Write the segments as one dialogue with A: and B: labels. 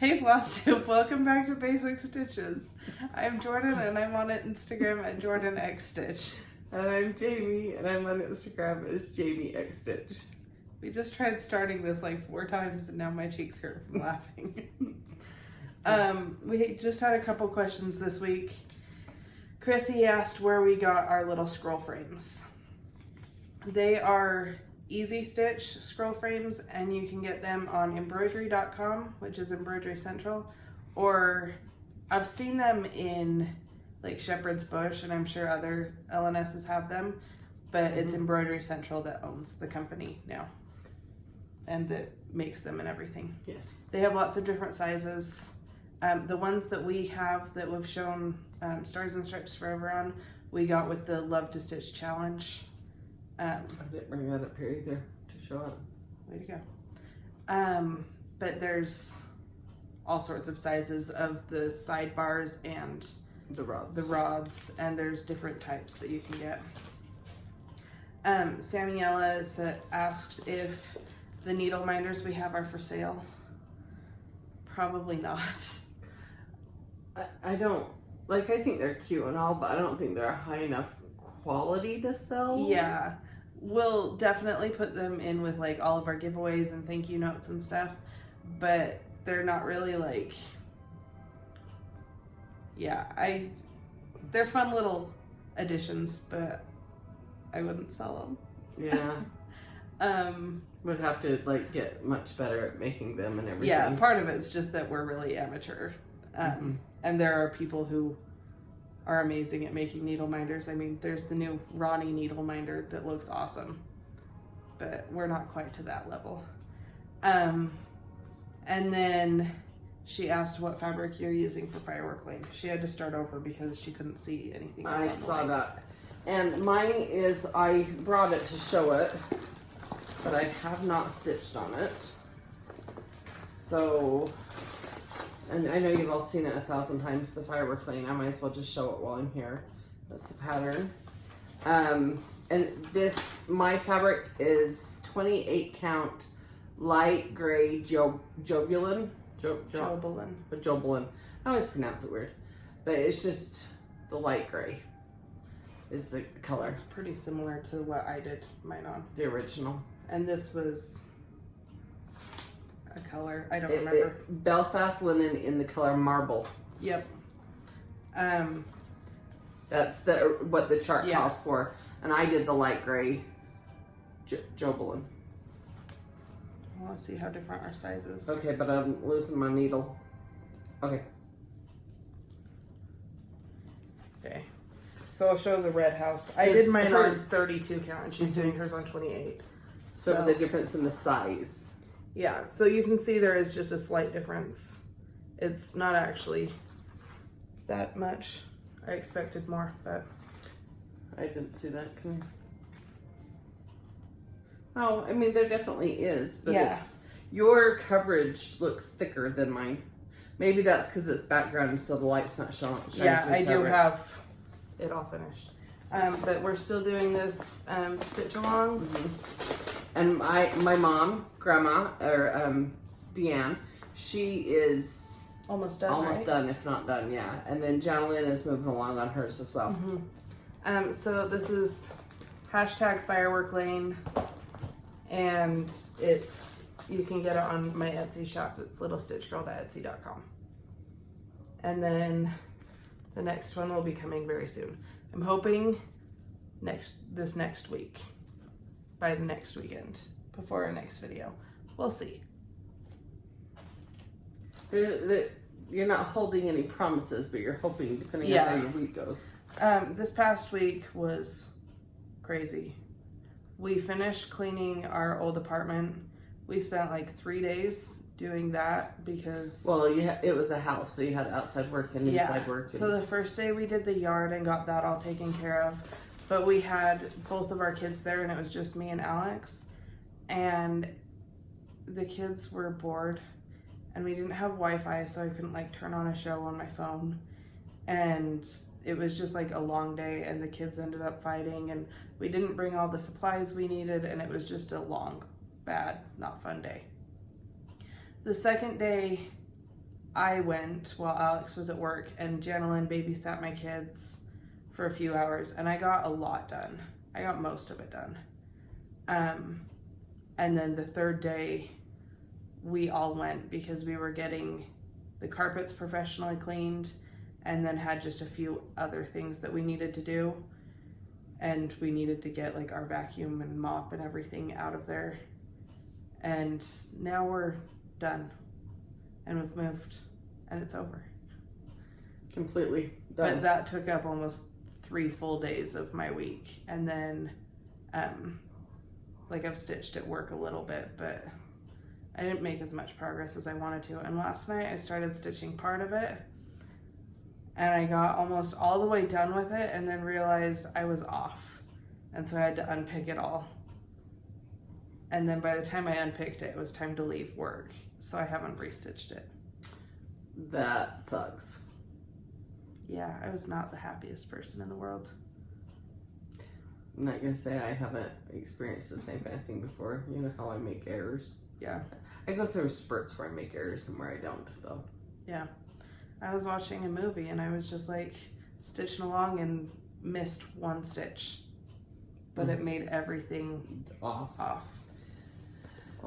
A: Hey Flosstube, welcome back to Basic Stitches. I'm Jorden and I'm on Instagram at JordanXStitch.
B: And I'm Jami and I'm on Instagram as JamiXStitch.
A: We just tried starting this like 4 times and now my cheeks hurt from laughing. We just had a couple questions this week. Chrissy asked where we got our little scroll frames. They are Easy Stitch scroll frames and you can get them on embroidery.com, which is Embroidery Central, or I've seen them in like Shepherd's Bush and I'm sure other LNSs have them, but it's Embroidery Central that owns the company now and that makes them and everything.
B: Yes.
A: They have lots of different sizes. The ones that we have that we've shown Stars and Stripes Forever on, we got with the Love to Stitch Challenge.
B: I didn't bring that up here either to show it.
A: Way to go. But there's all sorts of sizes of the sidebars and
B: the rods.
A: And there's different types that you can get. Samuela asked if the needle minders we have are for sale. Probably not.
B: I don't, like, I think they're cute and all, but I don't think they're high enough quality to sell.
A: Yeah. We'll definitely put them in with like all of our giveaways and thank you notes and stuff, but they're not really like, they're fun little additions, but I wouldn't sell
B: them. Yeah. Would have to like get much better at making them and everything.
A: Yeah, part of it's just that we're really amateur. And there are people who are amazing at making needle minders. I mean, there's the new Ronnie needle minder that looks awesome, but we're not quite to that level. And then she asked what fabric you're using for Firework Lane. She had to start over because she couldn't see anything.
B: I saw that. And mine is, I brought it to show it, but I have not stitched on it. So, and I know you've all seen it 1,000 times, the Firework Lane. I might as well just show it while I'm here. That's the pattern. And this, my fabric is 28 count light gray Jobulin. Jobulin. I always pronounce it weird. But it's just the light gray is the color.
A: It's pretty similar to what I did mine on.
B: The original. And
A: this was a color, I don't remember.
B: Belfast linen in the color marble.
A: Yep.
B: That's what the chart calls for. And I did the light gray Jobulin.
A: I want to see how different our size is.
B: Okay, but I'm losing my needle. Okay.
A: Okay. So I'll show the red house. I did mine on 32 count and she's doing hers on 28.
B: So the difference in the size.
A: Yeah, so you can see there is just a slight difference. It's not actually that much. I expected more, but
B: I didn't see that. Oh, I mean, there definitely is, but it's, your coverage looks thicker than mine. Maybe that's because it's background, so the light's not showing.
A: Yeah, I do have it all finished. But we're still doing this stitch along.
B: And my mom, grandma, or DeAnn, she is
A: almost done.
B: Almost done, if not done, yeah. And then Janalyn is moving along on hers as well.
A: So this is hashtag Firework Lane, and you can get it on my Etsy shop. It's littlestitchgirl.etsy.com. And then the next one will be coming very soon. I'm hoping this next week. By the next weekend, before our next video. We'll see.
B: You're not holding any promises, but you're hoping, depending on how your week goes.
A: This past week was crazy. We finished cleaning our old apartment. We spent like 3 days doing that because...
B: Well, it was a house, so you had outside work and inside work.
A: So the first day we did the yard and got that all taken care of. But we had both of our kids there and it was just me and Alex. And the kids were bored and we didn't have Wi-Fi, so I couldn't like turn on a show on my phone. And it was just like a long day and the kids ended up fighting and we didn't bring all the supplies we needed and it was just a long, bad, not fun day. The second day I went while Alex was at work, and Janalyn babysat my kids for a few hours, and I got a lot done. I got most of it done. And then the third day, we all went because we were getting the carpets professionally cleaned, and then had just a few other things that we needed to do. And we needed to get like our vacuum and mop and everything out of there. And now we're done. And we've moved. And it's over.
B: Completely done.
A: But that took up almost 3 full days of my week. And then, like I've stitched at work a little bit, but I didn't make as much progress as I wanted to. And last night I started stitching part of it. And I got almost all the way done with it and then realized I was off. And so I had to unpick it all. And then by the time I unpicked it, it was time to leave work. So I haven't restitched it.
B: That sucks.
A: Yeah, I was not the happiest person in the world.
B: I'm not gonna say I haven't experienced the same kind of thing before. You know how I make errors?
A: Yeah.
B: I go through spurts where I make errors and where I don't, though.
A: Yeah. I was watching a movie and I was just like stitching along and missed one stitch. But it made everything
B: off.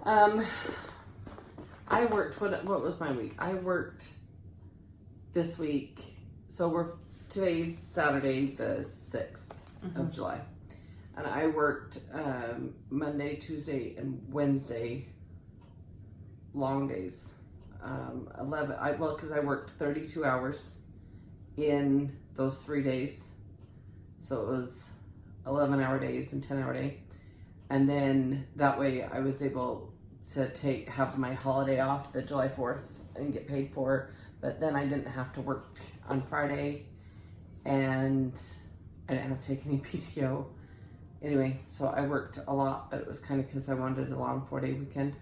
B: I worked, what was my week? I worked this week, so today's Saturday the 6th of July. And I worked Monday, Tuesday, and Wednesday, long days. 11, because I worked 32 hours in those 3 days. So it was 11-hour days and 10-hour day. And then that way I was able to have my holiday off, the July 4th, and get paid for. But then I didn't have to work on Friday, and I didn't have to take any PTO. Anyway, so I worked a lot, but it was kind of because I wanted a long 4-day weekend.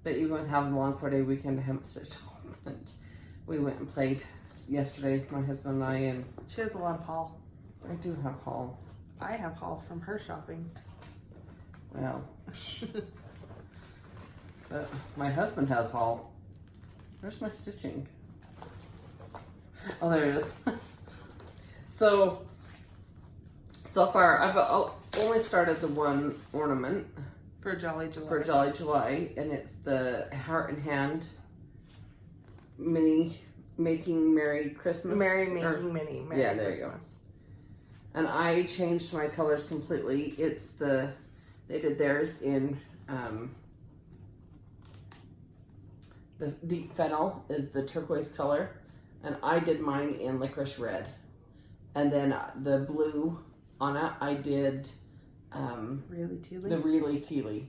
B: But even with having a long 4-day weekend, I haven't stitched all. But we went and played yesterday, my husband and I, and
A: She has a lot of haul.
B: I do have haul.
A: I have haul from her shopping.
B: Well, but my husband has haul. Where's my stitching? Oh, there it is. So far, I've only started the one ornament.
A: For Jolly July.
B: For Jolly July, and it's the Heart and Hand mini Making Merry Christmas.
A: Merry Making Mini. Merry
B: yeah, there
A: Christmas.
B: you go. And I changed my colors completely. They did theirs in the deep fennel is the turquoise color, and I did mine in licorice red. And then the blue on it, I did
A: Really Tealy?
B: the Really Tealy.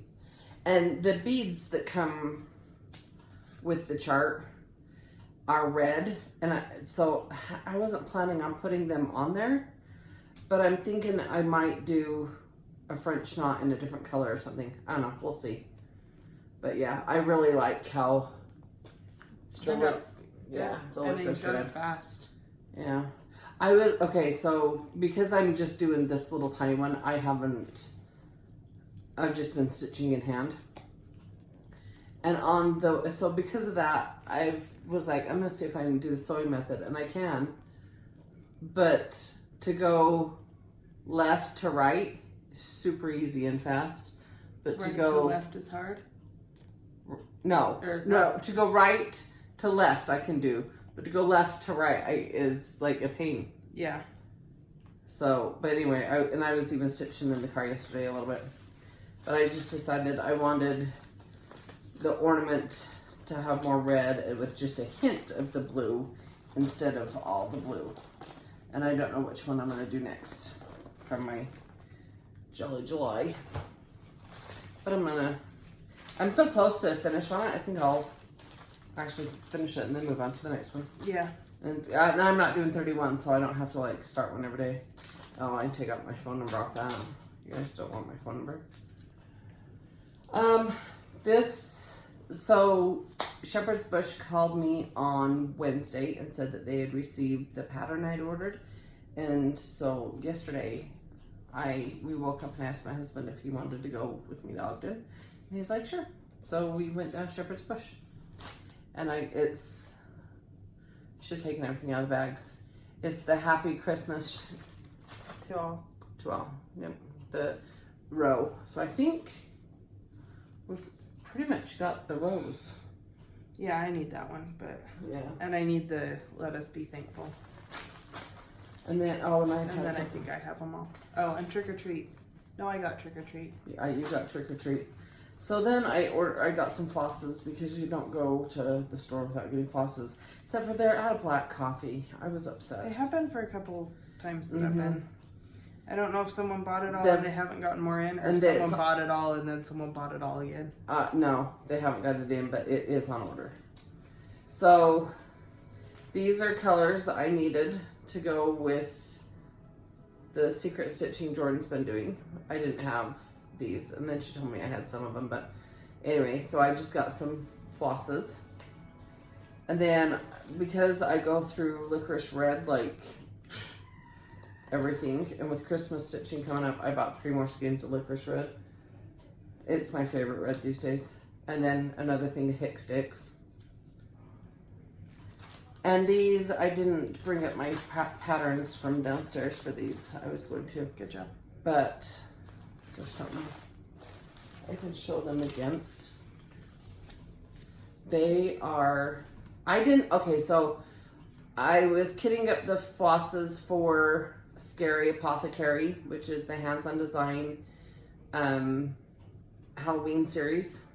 B: And the beads that come with the chart are red, and so I wasn't planning on putting them on there, but I'm thinking I might do a French knot in a different color or something. I don't know, we'll see. But yeah, I really like how the
A: and they've done it fast.
B: Yeah. So because I'm just doing this little tiny one, I've just been stitching in hand. And so because of that, I was like, I'm gonna see if I can do the sewing method, and I can. But to go left to right, super easy and fast. But
A: Right
B: to go
A: to left is hard.
B: No, to go right to left I can do, but to go left to right is like a pain.
A: Yeah.
B: So, but anyway, I was even stitching in the car yesterday a little bit, but I just decided I wanted the ornament to have more red with just a hint of the blue instead of all the blue. And I don't know which one I'm going to do next from my Jolly July, but I'm so close to finish on it. I think I'll actually finish it and then move on to the next one.
A: Yeah.
B: And I'm not doing 31, so I don't have to like start one every day. Oh, I can take out my phone number off that. You guys don't want my phone number. So Shepherd's Bush called me on Wednesday and said that they had received the pattern I'd ordered. And so yesterday, we woke up and asked my husband if he wanted to go with me to Ogden. And he's like, sure. So we went down Shepherd's Bush. And should have taken everything out of the bags. It's the Happy Christmas
A: To all.
B: to all. Yep. The row. So I think we've pretty much got the rows.
A: Yeah, I need that one, but
B: Yeah.
A: and I need the Let Us Be Thankful.
B: And then
A: And then I think I have them all. Oh, and Trick or Treat. No, I got Trick or Treat.
B: You got Trick or Treat. So then I got some flosses because you don't go to the store without getting flosses. Except for they're out of black coffee. I was upset.
A: They have been for a couple times that I've been. I don't know if someone bought it all
B: They've-
A: and they haven't gotten more in, or
B: and
A: if
B: it's-
A: someone bought it all and then someone bought it all again.
B: No, they haven't got it in, but it is on order. So these are colors I needed to go with the secret stitching Jordan's been doing. I didn't have these, and then she told me I had some of them, but anyway, so I just got some flosses. And then because I go through licorice red like everything, and with Christmas stitching coming up, I bought 3 more skeins of licorice red. It's my favorite red these days. And then another thing, the Hick Sticks. And these, I didn't bring up my patterns from downstairs for these. I was going to.
A: Good job.
B: But is there something I can show them against? They are, okay, so I was kitting up the flosses for Scary Apothecary, which is the hands-on design Halloween series.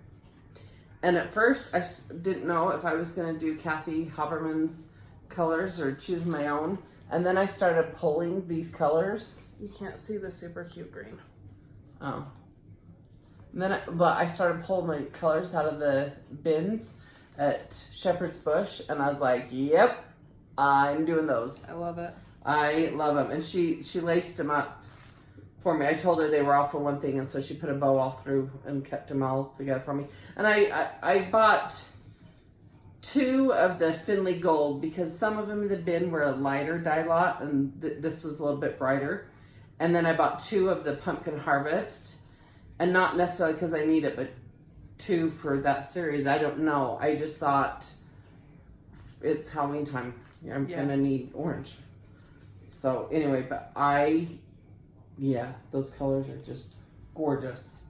B: And at first, I didn't know if I was going to do Kathy Haberman's colors or choose my own. And then I started pulling these colors.
A: You can't see the super cute green.
B: Oh. And then, but I started pulling my colors out of the bins at Shepherd's Bush, and I was like, "Yep, I'm doing those."
A: I love it.
B: I love them, and she laced them up for me. I told her they were all for one thing, and so she put a bow all through and kept them all together for me. And I bought 2 of the Finley Gold because some of them in the bin were a lighter dye lot, and this was a little bit brighter. And then I bought 2 of the Pumpkin Harvest, and not necessarily because I need it, but 2 for that series. I don't know. I just thought it's Halloween time. I'm gonna need orange. So anyway, but those colors are just gorgeous.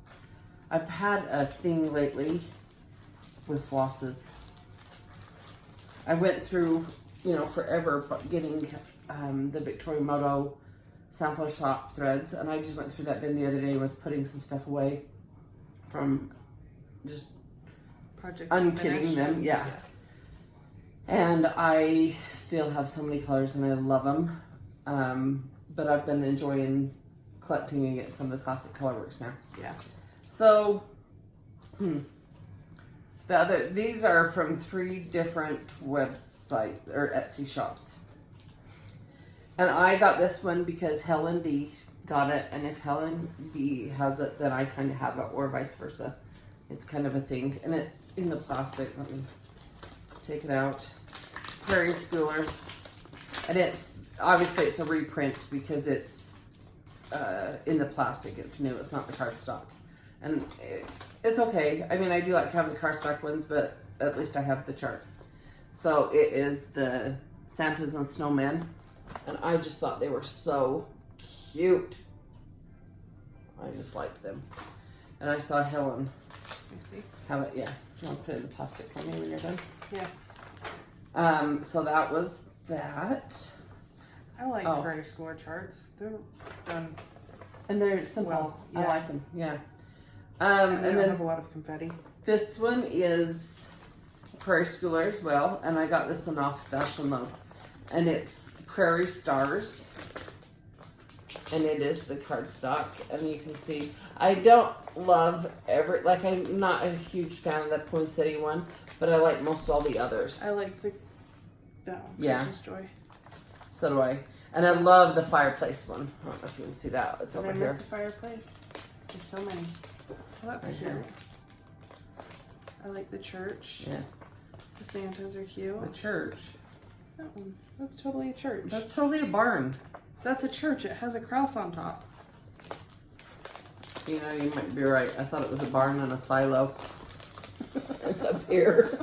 B: I've had a thing lately with flosses. I went through, forever getting the Victoria Moto sampler shop threads, and I just went through that bin the other day and was putting some stuff away from just
A: Project
B: unkitting them. Yeah. And I still have so many colors and I love them. But I've been enjoying collecting and getting some of the classic colorworks now.
A: Yeah.
B: So, these are from 3 different website or Etsy shops. And I got this one because Helen D got it, and if Helen D has it, then I kind of have it, or vice versa. It's kind of a thing, and it's in the plastic. Let me take it out. Prairie Schooler, and it's obviously a reprint because it's in the plastic. It's new. It's not the cardstock, and it's okay. I mean, I do like having the cardstock ones, but at least I have the chart. So it is the Santas and Snowmen. And I just thought they were so cute. I just liked them. And I saw Helen have it. Yeah. I'll put it in the plastic for me when you're done.
A: Yeah.
B: So that was that.
A: I like Prairie Score charts. They're done.
B: And they're simple.
A: Well, yeah.
B: I like them. Yeah.
A: And
B: then
A: have a lot of confetti.
B: This one is Prairie Schooler as well. And I got this one off Stash and Load. And it's Prairie Stars, and it is the cardstock, and you can see I don't love I'm not a huge fan of the poinsettia one, but I like most all the others.
A: I like that one.
B: Yeah.
A: Christmas Joy.
B: So do I, and I love the fireplace one. I don't know if you can see that. It's over
A: I
B: here.
A: miss the fireplace. There's so many. Oh, that's
B: Right
A: cute.
B: here.
A: I like the church.
B: Yeah,
A: The Santas are cute.
B: the church.
A: That one. That's totally a church.
B: That's totally a barn.
A: That's a church. It has a cross on top.
B: You might be right. I thought it was a barn and a silo. It's up here.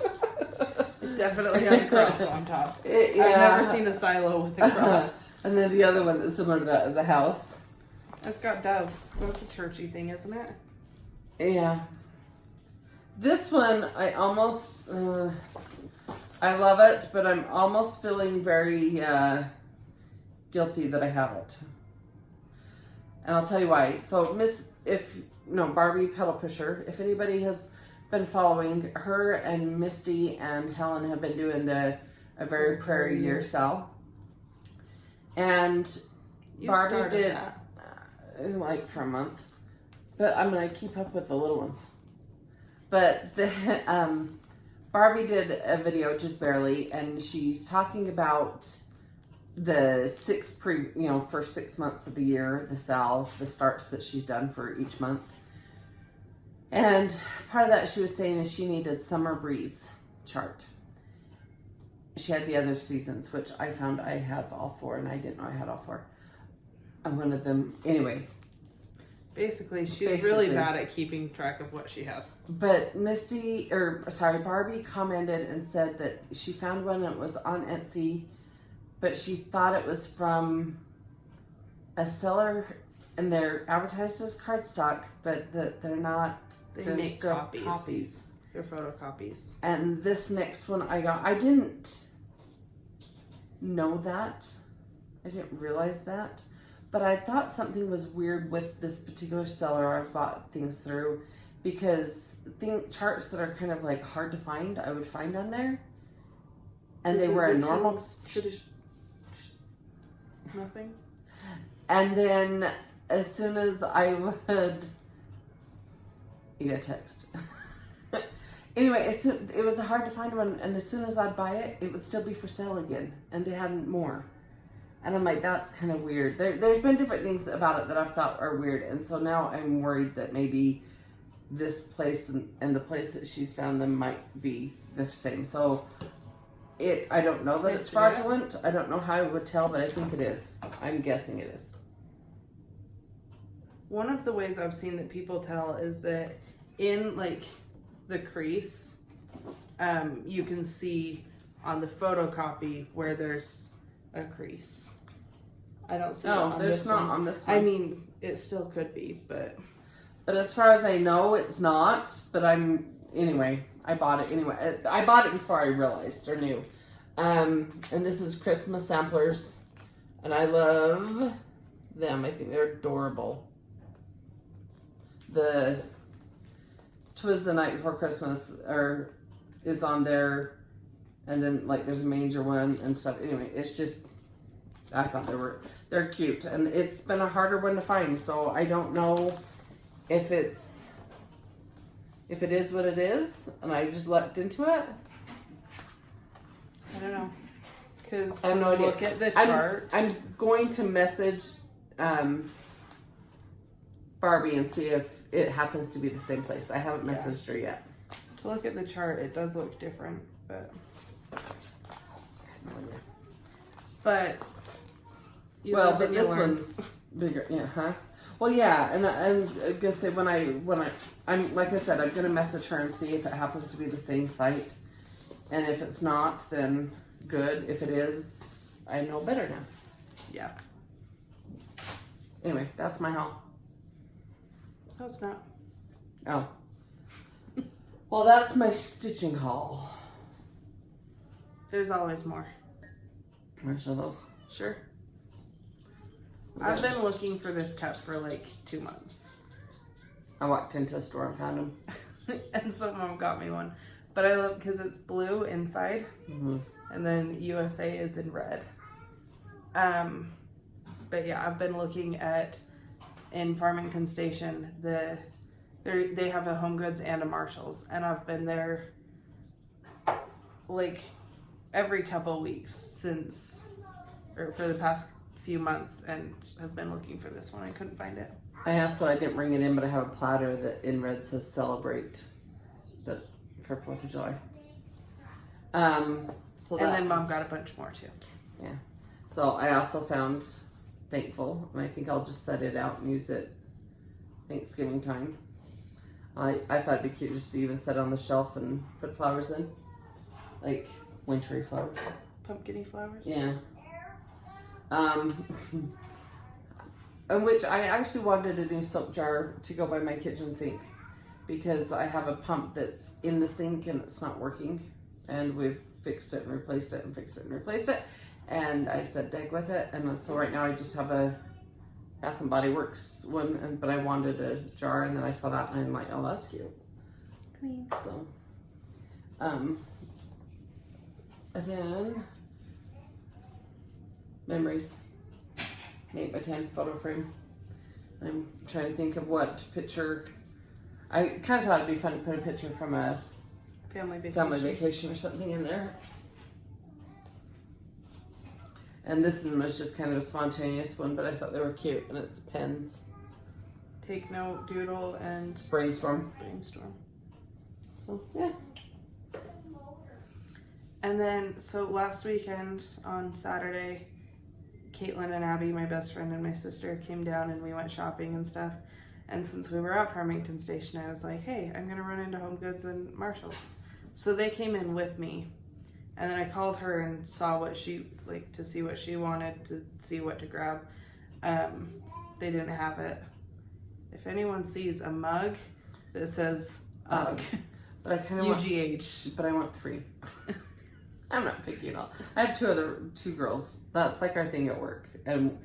A: Definitely has a cross on top.
B: Yeah.
A: I've never seen a silo with a cross.
B: And then the other one that's similar to that is a house.
A: It's got doves. That's a churchy thing, isn't it?
B: Yeah. This one, I almost, I love it, but I'm almost feeling very guilty that I have it. And I'll tell you why. So Barbie Pedal Pusher, if anybody has been following, her and Misty and Helen have been doing a very Prairie Year sale. And Barbie did like for a month. But I'm going to keep up with the little ones. But Barbie did a video just barely, and she's talking about the first 6 months of the year, the sale, the starts that she's done for each month. And part of that she was saying is she needed Summer Breeze chart. She had the other seasons, which I found I have all 4, and I didn't know I had all 4. And one of them, anyway.
A: Basically, she's really bad at keeping track of what she has.
B: But Barbie commented and said that she found one that was on Etsy, but she thought it was from a seller, and they're advertised as cardstock, but that they're not. They're
A: make
B: still
A: copies. They're photocopies.
B: And this next one I got, I didn't know that. I didn't realize that. But I thought something was weird with this particular seller I've bought things through, because charts that are kind of like hard to find, I would find on there. And they were a normal.
A: Nothing.
B: And then as soon as I would. You got a text. Anyway, it was hard to find one, and as soon as I'd buy it, it would still be for sale again, and they hadn't more. And I'm like, that's kind of weird. There's been different things about it that I've thought are weird, and so now I'm worried that maybe this place and the place that she's found them might be the same. So I don't know that it's fraudulent. I don't know how I would tell, but I think it is. I'm guessing it is.
A: One of the ways I've seen that people tell is that in like the crease, you can see on the photocopy where there's a crease. I don't see.
B: No, there's not on this one.
A: I mean, it still could be, but
B: as far as I know, it's not. But anyway. I bought it anyway. I bought it before I realized or knew. And this is Christmas samplers, and I love them. I think they're adorable. The "'Twas the Night Before Christmas" is on there, and then like there's a manger one and stuff. Anyway, it's just I thought they're cute, and it's been a harder one to find. So I don't know if it is what it is, and I just leapt into it.
A: I don't know, because
B: I have no idea.
A: Look at the chart.
B: I'm going to message Barbie and see if it happens to be the same place. I haven't messaged her yet.
A: To look at the chart, it does look different, but
B: but this one's bigger. Yeah, huh? Well, yeah, and I'm gonna say when I'm like I said, I'm gonna message her and see if it happens to be the same site, and if it's not, then good. If it is, I know better now.
A: Yeah.
B: Anyway, that's my haul.
A: No, it's not.
B: Oh. Well, that's my stitching haul.
A: There's always more.
B: Want to show those?
A: Sure. I've been looking for this cup for like 2 months.
B: I walked into a store and found them.
A: And so Mom got me one. But I love because it's blue inside.
B: Mm-hmm.
A: And then USA is in red. But yeah, I've been looking at in Farmington Station, they have a Home Goods and a Marshalls, and I've been there like every couple weeks for the past few months, and have been looking for this one. I couldn't find it.
B: I didn't bring it in, but I have a platter that in red says "Celebrate," but for 4th of July. And
A: then Mom got a bunch more too.
B: Yeah. So I also found Thankful, and I think I'll just set it out and use it Thanksgiving time. I thought it'd be cute just to even set it on the shelf and put flowers in. Like, wintry flowers.
A: Pumpkin-y flowers.
B: Yeah. In which I actually wanted a new soap jar to go by my kitchen sink because I have a pump that's in the sink and it's not working, and we've fixed it and replaced it and fixed it and replaced it, and I said dig with it, and so right now I just have a Bath and Body Works one, but I wanted a jar, and then I saw that and I'm like, oh, that's cute.
A: Clean.
B: So, and then memories, 8x10 photo frame. I'm trying to think of what picture. I kind of thought it'd be fun to put a picture from a
A: Family
B: vacation or something in there. And this one was just kind of a spontaneous one, but I thought they were cute, and it's pens.
A: Take note, doodle, and
B: Brainstorm. So, yeah.
A: And then, so last weekend on Saturday, Caitlin and Abby, my best friend and my sister, came down and we went shopping and stuff. And since we were at Farmington Station, I was like, hey, I'm going to run into Home Goods and Marshall's. So they came in with me. And then I called her and saw what she, like, to see what she wanted, to see what to grab. They didn't have it. If anyone sees a mug that says UGG,
B: but I kind of
A: UGH.
B: But I want 3. I'm not picky at all. I have two girls. That's like our thing at work. And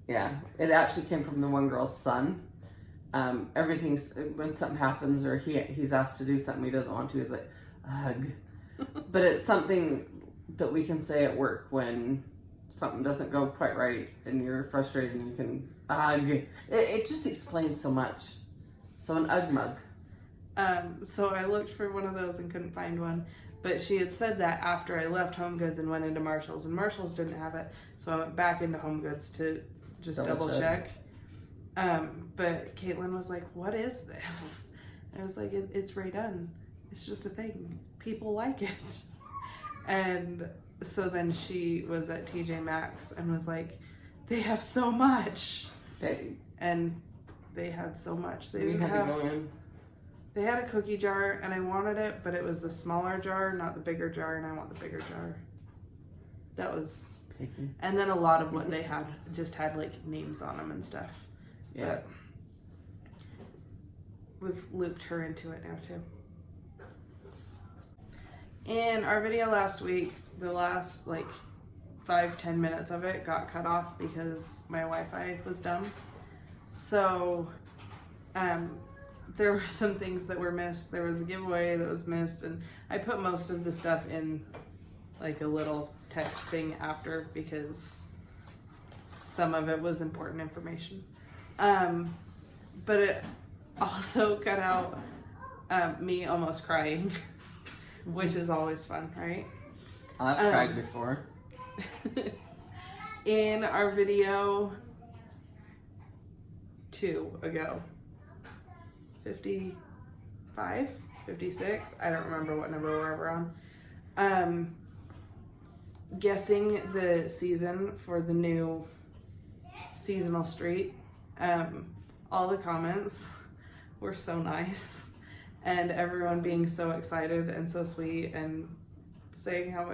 B: yeah, it actually came from the one girl's son. Everything's, when something happens or he's asked to do something he doesn't want to, he's like, ugh. But it's something that we can say at work when something doesn't go quite right and you're frustrated and you can, ugh. It just explains so much. So an UGG mug.
A: So I looked for one of those and couldn't find one. But she had said that after I left Home Goods and went into Marshall's, and Marshall's didn't have it. So I went back into Home Goods to just double check. But Caitlin was like, what is this? I was like, it's redone. It's just a thing. People like it. And so then she was at TJ Maxx and was like, they have so much. And they had so much. They didn't have... They had a cookie jar, and I wanted it, but it was the smaller jar, not the bigger jar, and I want the bigger jar. That was...
B: Picky.
A: And then a lot of what they had just had, like, names on them and stuff.
B: Yeah.
A: But we've looped her into it now, too. In our video last week, the last, 5-10 minutes of it got cut off because my Wi-Fi was dumb. So, there were some things that were missed. There was a giveaway that was missed, and I put most of the stuff in a little text thing after because some of it was important information. But it also cut out me almost crying, which is always fun, right?
B: I've cried before.
A: In our video 2 ago, 55, 56, I don't remember what number we're on. Guessing the season for the new seasonal street. All the comments were so nice, and everyone being so excited and so sweet and saying how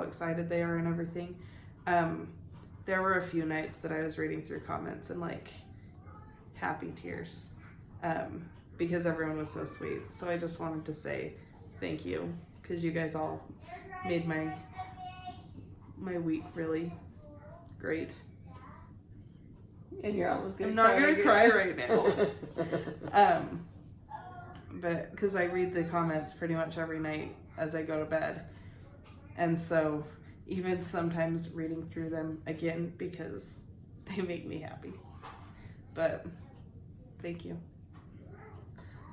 A: excited they are and everything. There were a few nights that I was reading through comments and happy tears. Because everyone was so sweet. So I just wanted to say thank you, because you guys all made my week really great.
B: And you're almost gonna
A: I'm not gonna cry right now.
B: now.
A: But because I read the comments pretty much every night as I go to bed, and so even sometimes reading through them again because they make me happy. But thank you.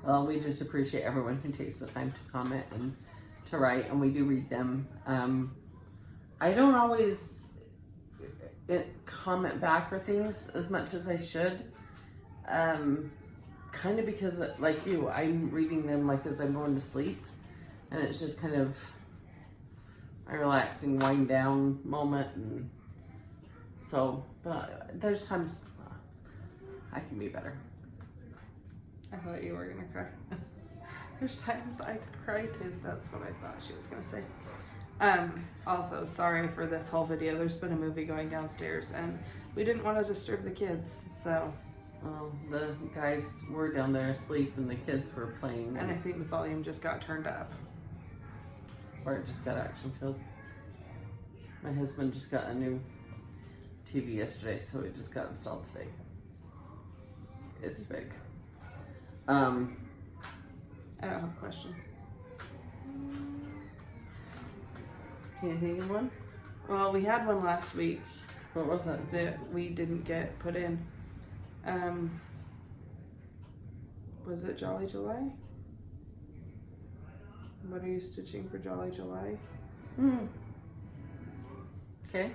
B: Well, we just appreciate everyone who takes the time to comment and to write, and we do read them. I don't always comment back or things as much as I should. Kind of because, like you, I'm reading them as I'm going to sleep, and it's just kind of a relaxing wind down moment, and so, but there's times I can be better.
A: I thought you were gonna cry. There's times I could cry too. That's what I thought she was gonna say. Also, sorry for this whole video. There's been a movie going downstairs and we didn't want to disturb the kids, so.
B: Well, the guys were down there asleep and the kids were playing.
A: And I think the volume just got turned up.
B: Or it just got action filled. My husband just got a new TV yesterday, so it just got installed today. It's big.
A: I don't have a question.
B: Can you think of one?
A: Well, we had one last week
B: What was that?
A: that we didn't get put in. Was it Jolly July? What are you stitching for Jolly July?
B: Okay.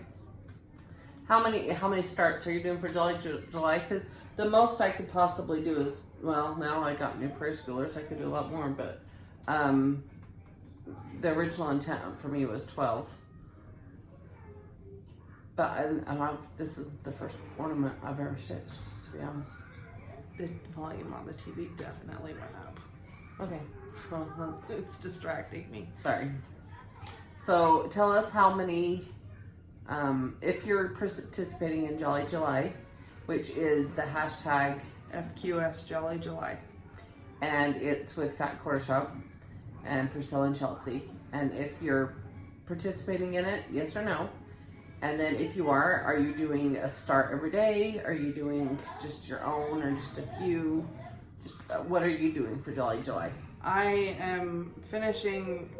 B: How many starts are you doing for July? Because the most I could possibly do is, well, now I got new Prairie Schoolers, I could do a lot more, but the original intent for me was 12. But this is the first ornament I've ever stitched, to be honest.
A: The volume on the TV definitely went up.
B: Okay. Well,
A: It's distracting me.
B: sorry. So tell us how many, if you're participating in Jolly July, which is the hashtag,
A: FQS Jolly July.
B: and it's with Fat Quarter Shop and Priscilla and Chelsea. And if you're participating in it, yes or no? And then if you are you doing a start every day? Are you doing just your own or just a few? Just what are you doing for Jolly July?
A: I am finishing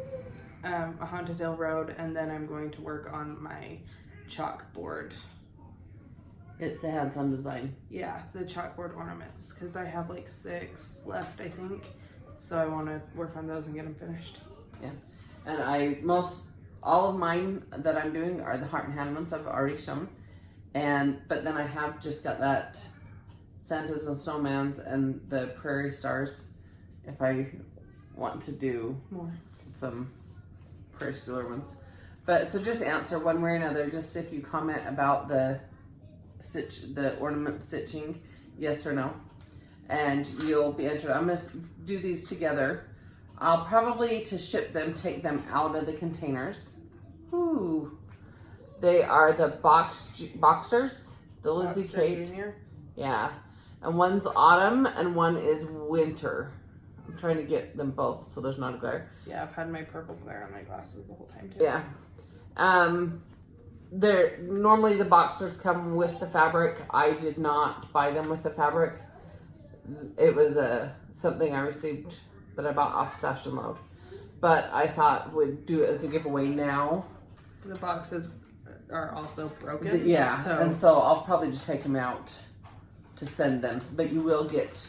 A: a Haunted Hill Road, and then I'm going to work on my chalkboard.
B: It's the hands-on design.
A: Yeah, the chalkboard ornaments, because I have like 6 left, I think. So I want to work on those and get them finished.
B: Yeah, and all of mine that I'm doing are the Heart and Hand ones I've already shown, but then I have just got that Santas and Snowmans and the Prairie Stars. If I want to do
A: More.
B: some Prairie Schooler ones, but so just answer one way or another. Just if you comment about the ornament stitching, yes or no, and you'll be entered. I'm gonna do these together. I'll probably, to ship them, take them out of the containers. Ooh. They are the boxers, the Lizzie
A: Boxer
B: Kate.
A: Junior.
B: Yeah. And one's autumn and one is winter. I'm trying to get them both so there's not a glare.
A: Yeah, I've had my purple glare on my glasses the whole time too.
B: Yeah. Normally the boxers come with the fabric. I did not buy them with the fabric. It was something I received that I bought off Stash and Load. But I thought would do it as a giveaway now.
A: The boxes are also broken.
B: And so I'll probably just take them out to send them. But you will get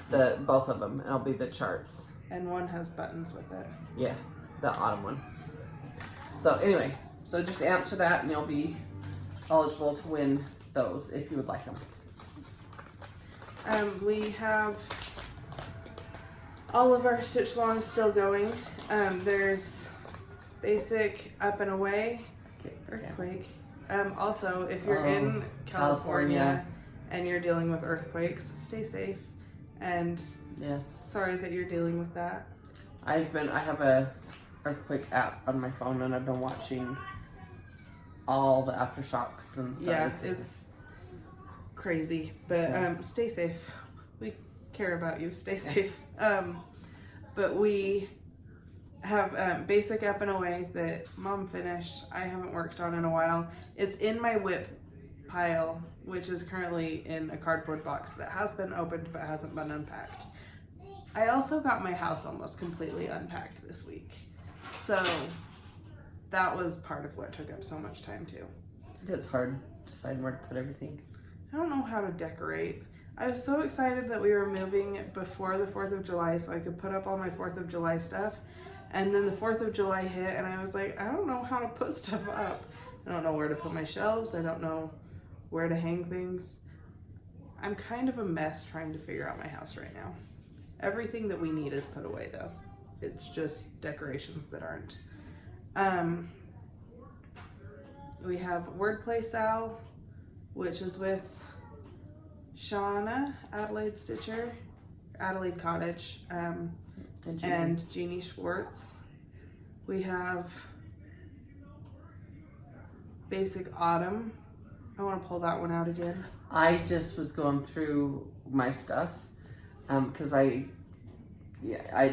B: both of them. It'll be the charts.
A: And one has buttons with it.
B: Yeah, the autumn one. So anyway, so just answer that and you'll be eligible to win those if you would like them.
A: We have all of our stitch alongs still going. There's basic up and away, earthquake. Also, if you're in California and you're dealing with earthquakes, stay safe. And
B: yes,
A: sorry that you're dealing with that.
B: I have a earthquake app on my phone and I've been watching all the aftershocks and stuff.
A: Yeah, it's crazy, but stay safe. We care about you. Stay safe. But we have basic up and away that Mom finished. I haven't worked on in a while. It's in my whip pile, which is currently in a cardboard box that has been opened but hasn't been unpacked. I also got my house almost completely unpacked this week, so that was part of what took up so much time too.
B: It's hard to decide where to put everything.
A: I don't know how to decorate. I was so excited that we were moving before the 4th of July so I could put up all my 4th of July stuff. And then the 4th of July hit and I was like, I don't know how to put stuff up. I don't know where to put my shelves. I don't know where to hang things. I'm kind of a mess trying to figure out my house right now. Everything that we need is put away though. It's just decorations that aren't. We have Wordplay Sal, which is with Shauna, Adelaide Stitcher, Adelaide Cottage, and Jeannie Schwartz. We have basic autumn. I want to pull that one out again.
B: I just was going through my stuff because I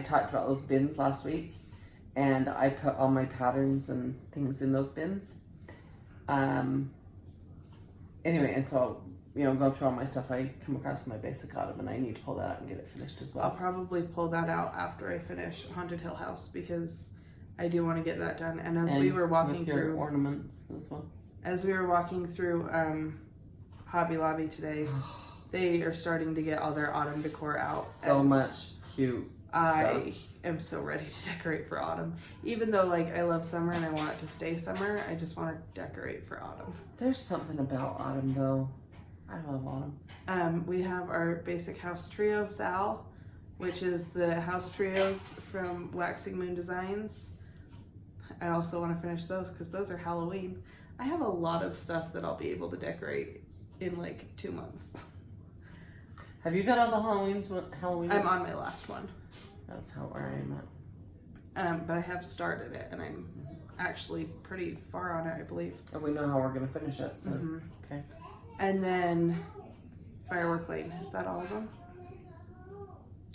B: talked about those bins last week, and I put all my patterns and things in those bins. Anyway, and so, going through all my stuff, I come across my basic autumn, and I need to pull that out and get it finished as well.
A: I'll probably pull that out after I finish Haunted Hill House, because I do want to get that done. And we were walking
B: with your
A: through
B: ornaments as well.
A: As we were walking through Hobby Lobby today, they are starting to get all their autumn decor out.
B: So much cute
A: I am so ready to decorate for autumn. Even though, like, I love summer and I want it to stay summer, I just want to decorate for autumn.
B: There's something about autumn, though. I love autumn.
A: We have our basic house trio, Sal, which is the house trios from Waxing Moon Designs. I also want to finish those because those are Halloween. I have a lot of stuff that I'll be able to decorate in like 2 months.
B: Have you got all the Halloween?
A: I'm on my last one.
B: That's where I am at.
A: But I have started it, and I'm actually pretty far on it, I believe.
B: And we know how we're going to finish it, so, okay.
A: And then Firework Lane. Is that all of them?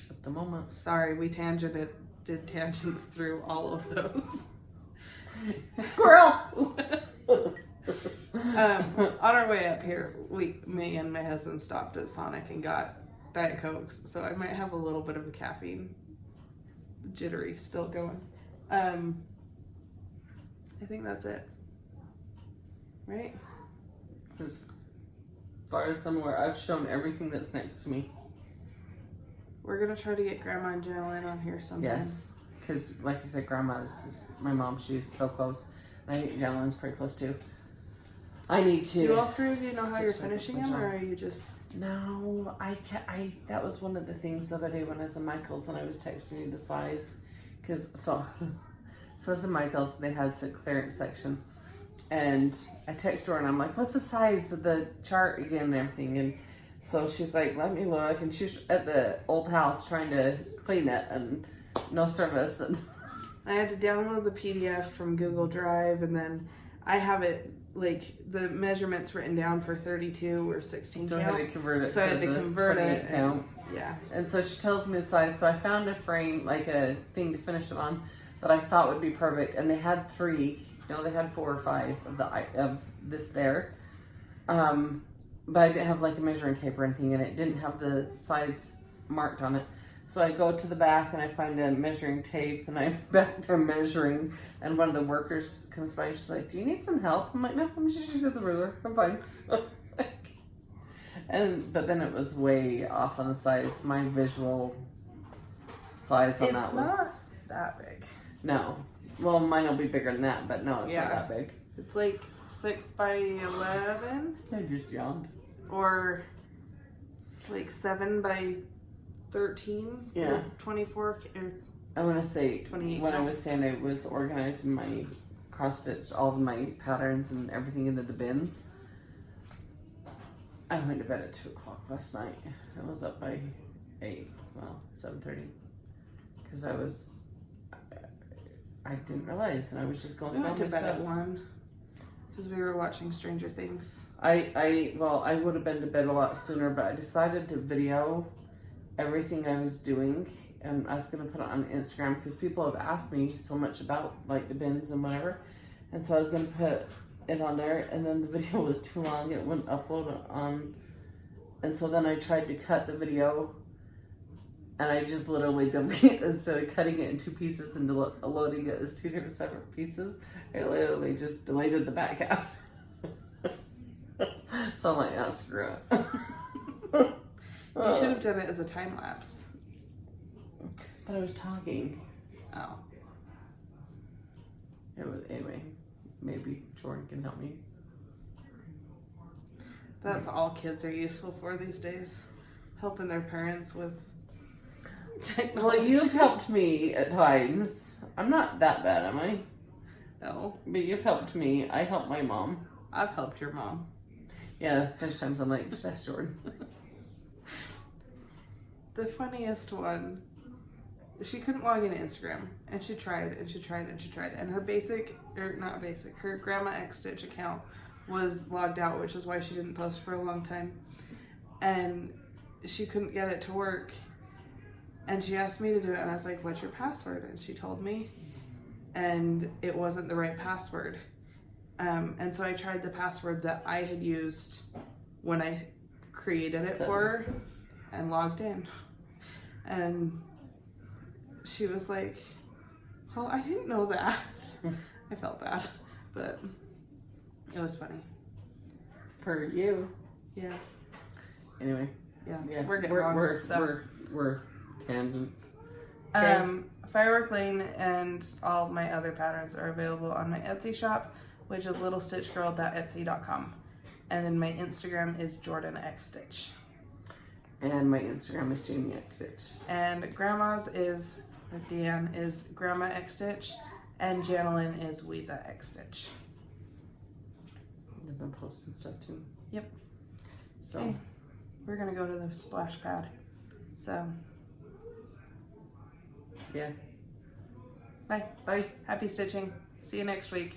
B: At the moment.
A: Sorry, we did tangents through all of those.
B: Squirrel!
A: On our way up here, me and my husband stopped at Sonic and got Diet Cokes, so I might have a little bit of a caffeine jittery still going. I think that's it. Right?
B: As far as I'm aware, I've shown everything that's next to me.
A: We're gonna try to get Grandma and Janalyn on here sometime.
B: Yes, because like you said, Grandma's my mom. She's so close, and I think Janalyn's pretty close too. I need to.
A: Do all three of you know how you're finishing them, or are you just?
B: No, I can't. That was one of the things the other day when I was in Michael's and I was texting you the size, because so I was in Michael's. They had a clearance section, and I text her and I'm like, "What's the size of the chart again and everything?" And so she's like, "Let me look." And she's at the old house trying to clean it and no service. And
A: I had to download the PDF from Google Drive, and then I have it. Like, the measurements written down for 32 or 16
B: so
A: count.
B: I had to convert it
A: so
B: to
A: I had to convert it.
B: count.
A: Yeah.
B: And so she tells me the size. So I found a frame, like a thing to finish it on, that I thought would be perfect. And they had 3. They had 4 or 5 of this there. But I didn't have like a measuring tape or anything, and it didn't have the size marked on it. So I go to the back and I find a measuring tape, and I'm back there measuring, and one of the workers comes by and she's like, "Do you need some help?" I'm like, "No, I'm just using the ruler. I'm fine." But then it was way off on the size. My visual size on that was
A: not that big.
B: No. Well, mine will be bigger than that, but no, it's not that big.
A: It's like 6 by 11.
B: I just yawned.
A: Or like 7 by 13.
B: Yeah.
A: 24.
B: I want to say
A: 28
B: when I was saying I was organizing my cross stitch, all of my patterns and everything into the bins. I went to bed at 2 o'clock last night. I was up by 7:30, because I didn't realize, and I was just going
A: We
B: through all
A: went to
B: my
A: bed
B: stuff.
A: at 1 because we were watching Stranger Things.
B: I would have been to bed a lot sooner, but I decided to video everything I was doing, and I was going to put it on Instagram because people have asked me so much about like the bins and whatever, and so I was going to put it on there, and then the video was too long, it wouldn't upload it on, and so then I tried to cut the video, and I just literally deleted, instead of cutting it in 2 pieces and loading it as 2 different separate pieces, I literally just deleted the back half. So I'm like, oh, screw it.
A: You should have done it as a time lapse.
B: But I was talking.
A: Oh.
B: Anyway, maybe Jorden can help me.
A: That's all kids are useful for these days. Helping their parents with technology.
B: Well, you've helped me at times. I'm not that bad, am I?
A: No.
B: But you've helped me. I helped my mom.
A: I've helped your mom.
B: Yeah, there's times I'm like, just ask Jorden.
A: The funniest one, she couldn't log into Instagram, and she tried, and she tried, and she tried, and her basic, or not basic, her Grandma X Stitch account was logged out, which is why she didn't post for a long time. And she couldn't get it to work. And she asked me to do it, and I was like, what's your password? And she told me, and it wasn't the right password. And so I tried the password that I had used when I created it for her and logged in. And she was like, well, I didn't know that. I felt bad, but it was funny.
B: For you.
A: Yeah.
B: Anyway.
A: Yeah. We're getting wrong.
B: We're tangents.
A: Firework Lane and all my other patterns are available on my Etsy shop, which is littlestitchgirl.etsy.com. And then my Instagram is JordanXStitch.
B: And my Instagram is Jami X Stitch.
A: And Grandma's is, or DeAnn is Grandma X Stitch, and Janalyn is Weeza X Stitch.
B: I've been posting stuff too.
A: Yep.
B: So
A: okay. We're gonna go to the splash pad. So
B: yeah.
A: Bye.
B: Bye.
A: Happy stitching. See you next week.